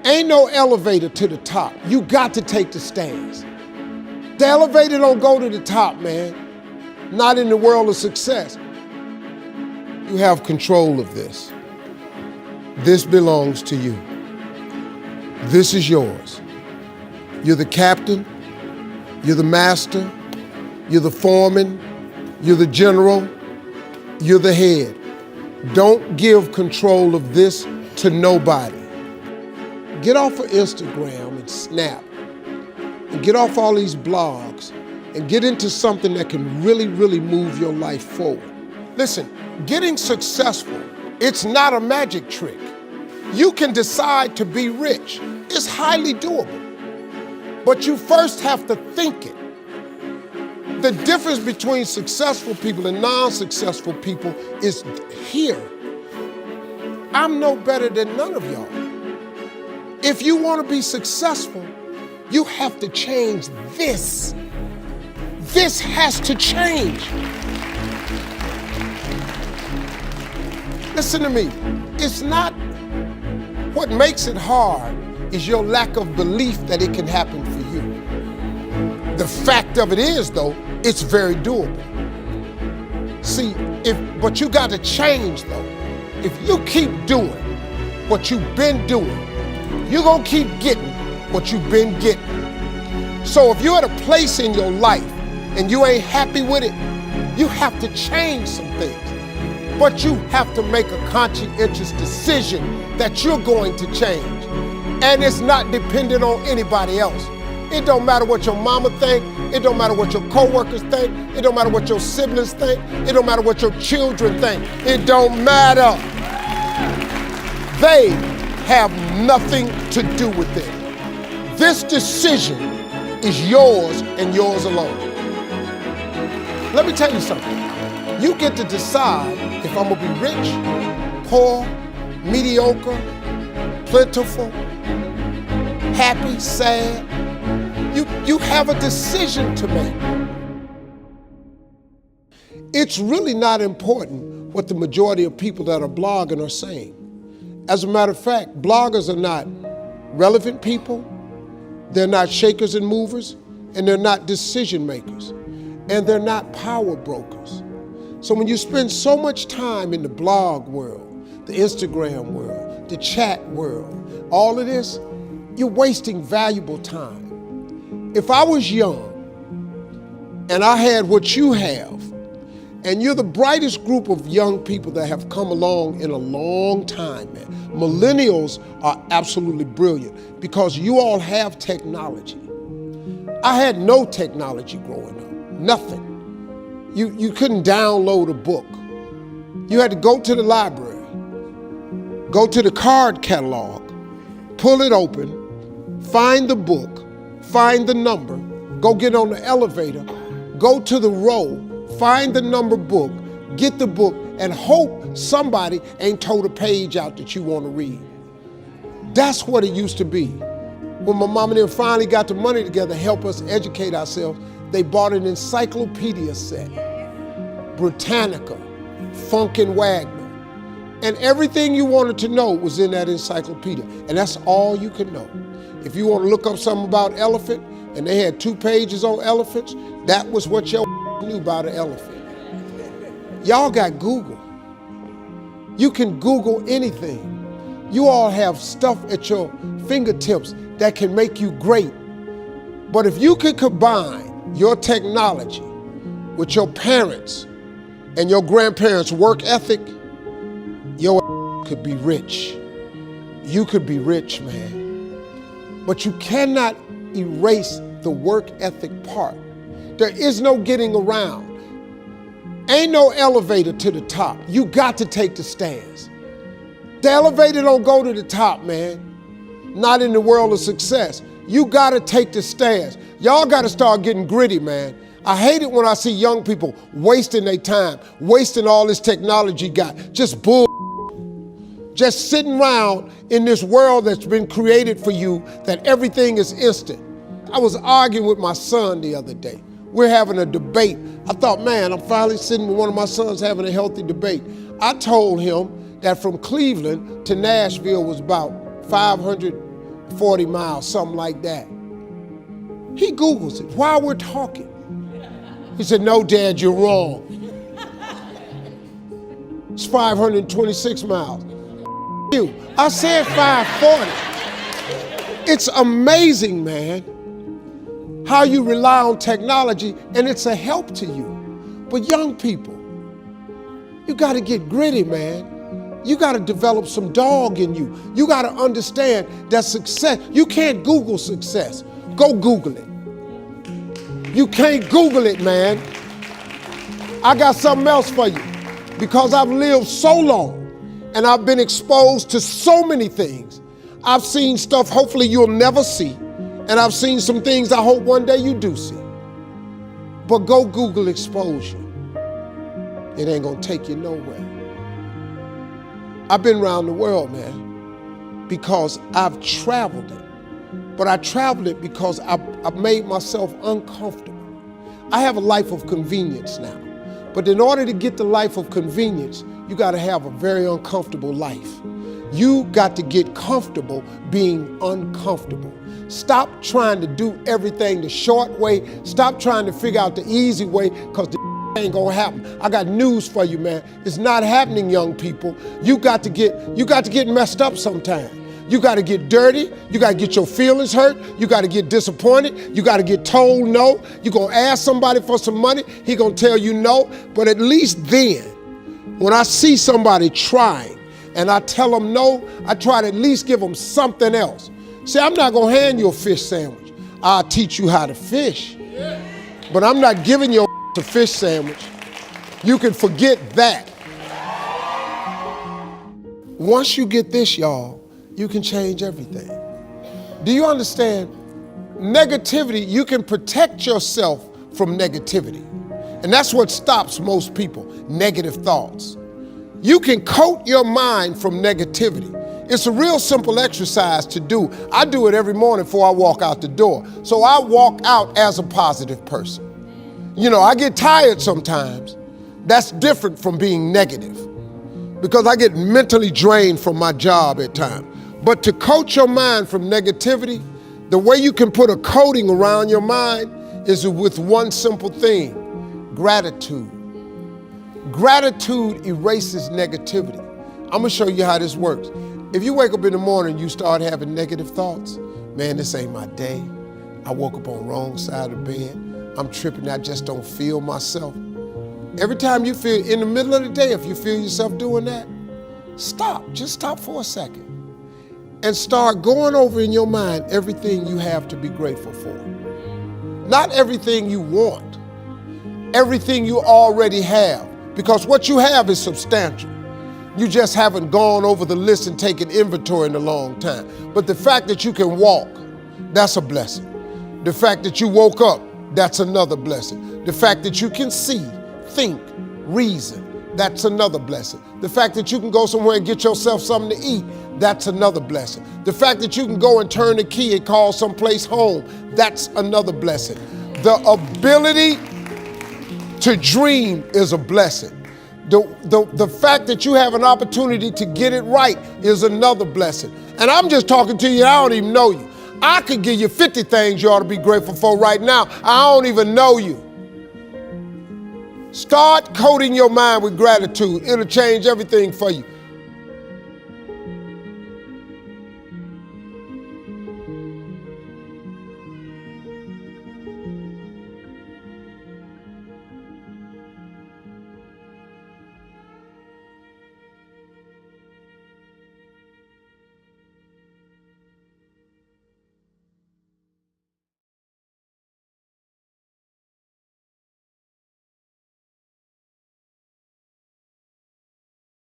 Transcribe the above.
Ain't no elevator to the top. You got to take the stairs. The elevator don't go to the top, man. Not in the world of success. You have control of this. This belongs to you. This is yours. You're the captain. You're the master. You're the foreman. You're the general. You're the head. Don't give control of this to nobody. Get off of Instagram and Snap and get off all these blogs and get into something that can really, really move your life forward. Listen, getting successful, it's not a magic trick. You can decide to be rich. It's highly doable. But you first have to think it. The difference between successful people and non-successful people is here. I'm no better than none of y'all. If you want to be successful, you have to change this. This has to change. Listen to me. It's not what makes it hard is your lack of belief that it can happen for you. The fact of it is, though, it's very doable. See, but you got to change, though. If you keep doing what you've been doing, you're going to keep getting what you've been getting. So if you're at a place in your life and you ain't happy with it, you have to change some things. But you have to make a conscientious decision that you're going to change. And it's not dependent on anybody else. It don't matter what your mama think. It don't matter what your coworkers think. It don't matter what your siblings think. It don't matter what your children think. It don't matter. They have nothing to do with it. This decision is yours and yours alone. Let me tell you something. You get to decide if I'm gonna be rich, poor, mediocre, plentiful, happy, sad. You have a decision to make. It's really not important what the majority of people that are blogging are saying. As a matter of fact, bloggers are not relevant people, they're not shakers and movers, and they're not decision makers, and they're not power brokers. So when you spend so much time in the blog world, the Instagram world, the chat world, all of this, you're wasting valuable time. If I was young and I had what you have, and you're the brightest group of young people that have come along in a long time, man. Millennials are absolutely brilliant because you all have technology. I had no technology growing up, nothing. You couldn't download a book. You had to go to the library, go to the card catalog, pull it open, find the book, find the number, go get on the elevator, go to the row, find the number book, get the book, and hope somebody ain't told a page out that you want to read. That's what it used to be. When my mom and them finally got the money together to help us educate ourselves, they bought an encyclopedia set, Britannica, Funkin' Wagner, and everything you wanted to know was in that encyclopedia, and that's all you could know. If you want to look up something about elephant, and they had 2 pages on elephants, that was what your knew about an elephant. Y'all got Google. You can Google anything. You all have stuff at your fingertips that can make you great. But if you could combine your technology with your parents and your grandparents' work ethic, your could be rich. You could be rich, man. But you cannot erase the work ethic part. There is no getting around. Ain't no elevator to the top. You got to take the stairs. The elevator don't go to the top, man. Not in the world of success. You got to take the stairs. Y'all got to start getting gritty, man. I hate it when I see young people wasting their time, wasting all this technology got, just bull. Just sitting around in this world that's been created for you that everything is instant. I was arguing with my son the other day. We're having a debate. I thought, man, I'm finally sitting with one of my sons having a healthy debate. I told him that from Cleveland to Nashville was about 500 40 miles, something like that. He Googles it while we're talking. He said, no, Dad, you're wrong. It's 526 miles. You. I said 540. It's amazing, man, how you rely on technology and it's a help to you. But young people, you got to get gritty, man. You got to develop some dog in you. You got to understand that success, you can't Google success. Go Google it. You can't Google it, man. I got something else for you. Because I've lived so long and I've been exposed to so many things. I've seen stuff hopefully you'll never see. And I've seen some things I hope one day you do see. But go Google exposure. It ain't gonna take you nowhere. I've been around the world, man, because I've traveled it. But I traveled it because I've made myself uncomfortable. I have a life of convenience now. But in order to get the life of convenience, you gotta have a very uncomfortable life. You got to get comfortable being uncomfortable. Stop trying to do everything the short way. Stop trying to figure out the easy way, because the ain't gonna happen. I got news for you, man. It's not happening, young people. You got to get messed up sometime. You got to get dirty. You got to get your feelings hurt. You got to get disappointed. You got to get told no. You're going to ask somebody for some money. He going to tell you no. But at least then, when I see somebody trying and I tell them no, I try to at least give them something else. See, I'm not going to hand you a fish sandwich. I'll teach you how to fish. But I'm not giving you a fish sandwich. You can forget that. Once you get this, y'all, you can change everything. Do you understand? Negativity, you can protect yourself from negativity. And that's what stops most people, negative thoughts. You can coat your mind from negativity. It's a real simple exercise to do. I do it every morning before I walk out the door. So I walk out as a positive person. You know, I get tired sometimes. That's different from being negative, because I get mentally drained from my job at times. But to coat your mind from negativity, the way you can put a coating around your mind is with one simple thing: gratitude. Gratitude erases negativity. I'm gonna show you how this works. If you wake up in the morning and you start having negative thoughts, man, this ain't my day. I woke up on the wrong side of the bed. I'm tripping, I just don't feel myself. Every time you feel, in the middle of the day, if you feel yourself doing that, stop, just stop for a second. And start going over in your mind everything you have to be grateful for. Not everything you want, everything you already have, because what you have is substantial. You just haven't gone over the list and taken inventory in a long time. But the fact that you can walk, that's a blessing. The fact that you woke up, that's another blessing. The fact that you can see, think, reason, that's another blessing. The fact that you can go somewhere and get yourself something to eat, that's another blessing. The fact that you can go and turn the key and call someplace home, that's another blessing. The ability to dream is a blessing. The fact that you have an opportunity to get it right is another blessing. And I'm just talking to you, I don't even know you. I could give you 50 things you ought to be grateful for right now. I don't even know you. Start coating your mind with gratitude. It'll change everything for you.